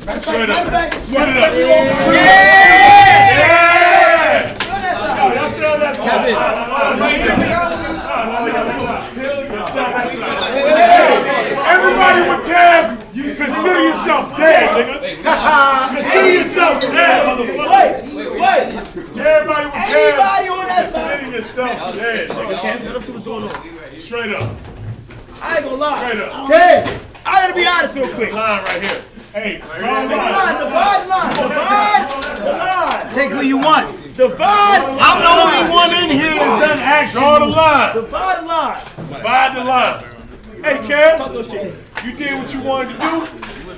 Straight up. Split it up. Y'all stay on that side. Everybody with Kev, consider yourself dead, nigga. Consider yourself dead, motherfucker. Wait. Everybody with Kev, consider yourself dead, nigga. Straight up. I ain't gonna lie. Straight up. Hey, I gotta be honest real quick. Line right here. Hey, The line. Take who you want. I'm the only one in here that's done action. Draw the line. Divide the line. Divide the line. Hey, Kev, you did what you wanted to do.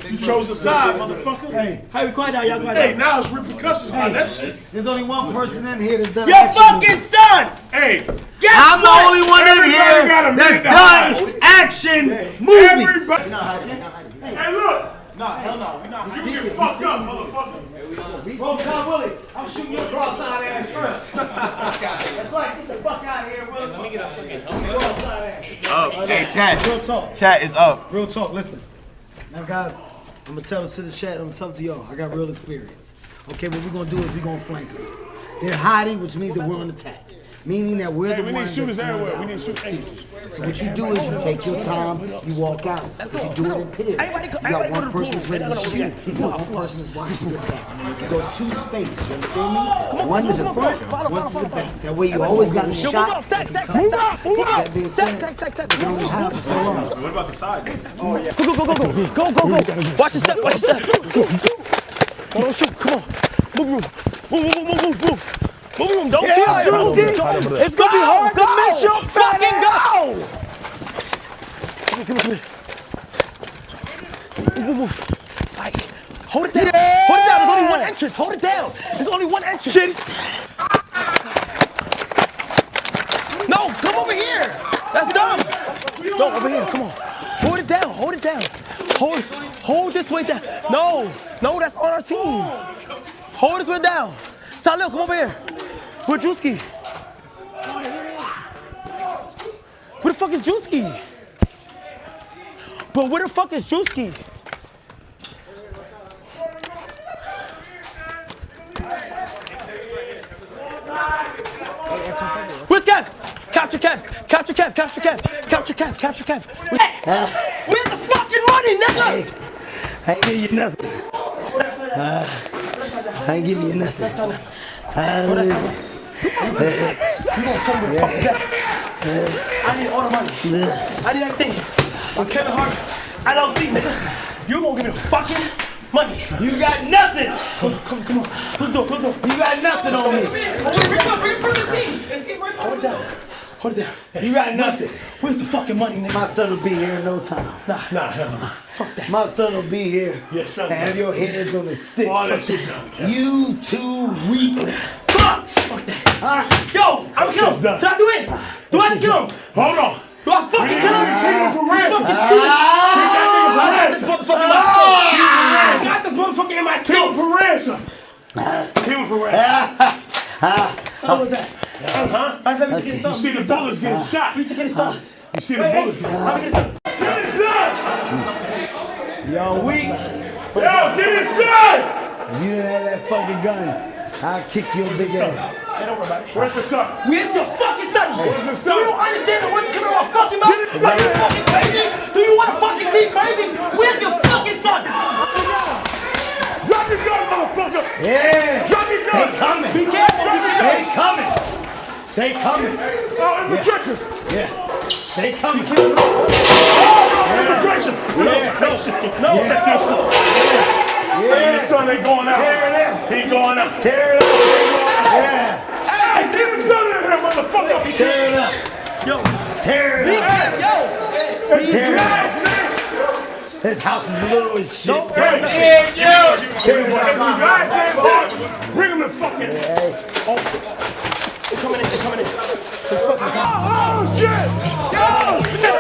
You chose a side, motherfucker. Hey, be quiet now, y'all. Hey, now it's repercussions on that shit. There's only one person in here that's done Your action fucking son! Hey, I'm the only one in here got a that's minute to done action movies. Hey, look. Nah, hell no. We not. You get fucked up, motherfucker. Bro, Tom Willie, I'm shooting your cross-eyed ass first. That's right, get the fuck out of here, Willie. Let me get a freaking helmet. Cross-eyed ass. Hey, chat. Real talk. Chat is up. Real talk, listen. Now, guys, I'm gonna tell this to the chat, I'm gonna tell it to y'all. I got real experience. Okay, what we're gonna do is we're gonna flank them. They're hiding, which means that we're on attack. Meaning that we're the ones that's going out. We need shooters. So what you do is you take your time, you walk out. But you do it in pairs. You got one person that's ready to shoot. You got one person that's watching your back. You go two spaces, you understand me? One to the front, one to the back. That way you always got a shot. That being said, you can only have for so long. What about the side? Go. Watch your step. Don't shoot, come on. Move. Don't shoot. It's gonna be hard to miss your fucking go. Come here. Move. Like, hold it down. Hold it down. There's only one entrance. Hold it down. There's only one entrance. No, come over here. That's dumb. No, over here. Come on. Hold it down. Hold this way down. No, that's on our team. Hold this way down. Talil, come over here. Where's Drewski? Where the fuck is Drewski? But where the fuck is Drewski? Where's Kev? Capture Kev. Where's the fucking money, nigga? I ain't give you nothing. I ain't giving you nothing. You gonna tell me where the fuck is that? I need all the money. I need everything. I'm Kevin Hart. I don't see nigga. You gonna give me the fucking money. You got nothing. Come on. Close the door. You got nothing on me. Hold it down. You got nothing. Where's the fucking money, nigga? My son will be here in no time. Nah, hell no. Fuck that. My son will be here. Yes, son. Have your heads on the sticks. All that shit done. You too weak. Fuck that. Yo, I'm kill him. Should I do it? Do I have to kill him? Hold on. Do I fucking kill him? Keep him for ransom. Fucking stupid. I got this motherfucker in my scope. Keep him for ransom. How was that? Let me get You some. see the bullets getting shot. We used to get some. You see the bullets getting shot. Let me get some. Get inside. Y'all weak. Yo, get inside. If you didn't have that fucking gun, I'll kick your big ass. Hey, don't worry about it. Where's the son? Where's your fucking son? Where's the Do son? you understand the words coming out of my fucking mouth? Are you fucking crazy? Do you want to fucking see crazy? Where's your fucking son? Drop your gun, motherfucker. Yeah. Drop your gun. They coming. Be careful. They coming. They coming. Oh, infiltration. Yeah. They coming. Infiltration. No. Hey, your son ain't going out. Tear it up. He going out. Tear it up. Yeah. Hey, get his son in here, motherfucker. Tear it up. Yo. Tear it up. Yo. Tear it up. This house is little as shit. Tear it up. Tear it up. Bring him the fucking. They're coming in. Oh, shit. Yo, shit.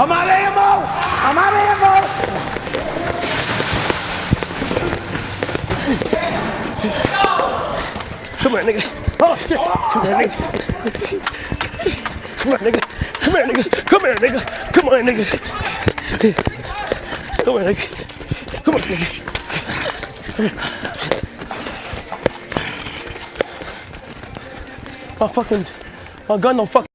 I'm out of ammo. I'm out of ammo. Come here, nigga. Oh shit. Come here, nigga. Come here, nigga. Come here, nigga. Come here, nigga. Come on, nigga. Come here, nigga. Come on, nigga. Come here. My gun don't fuck.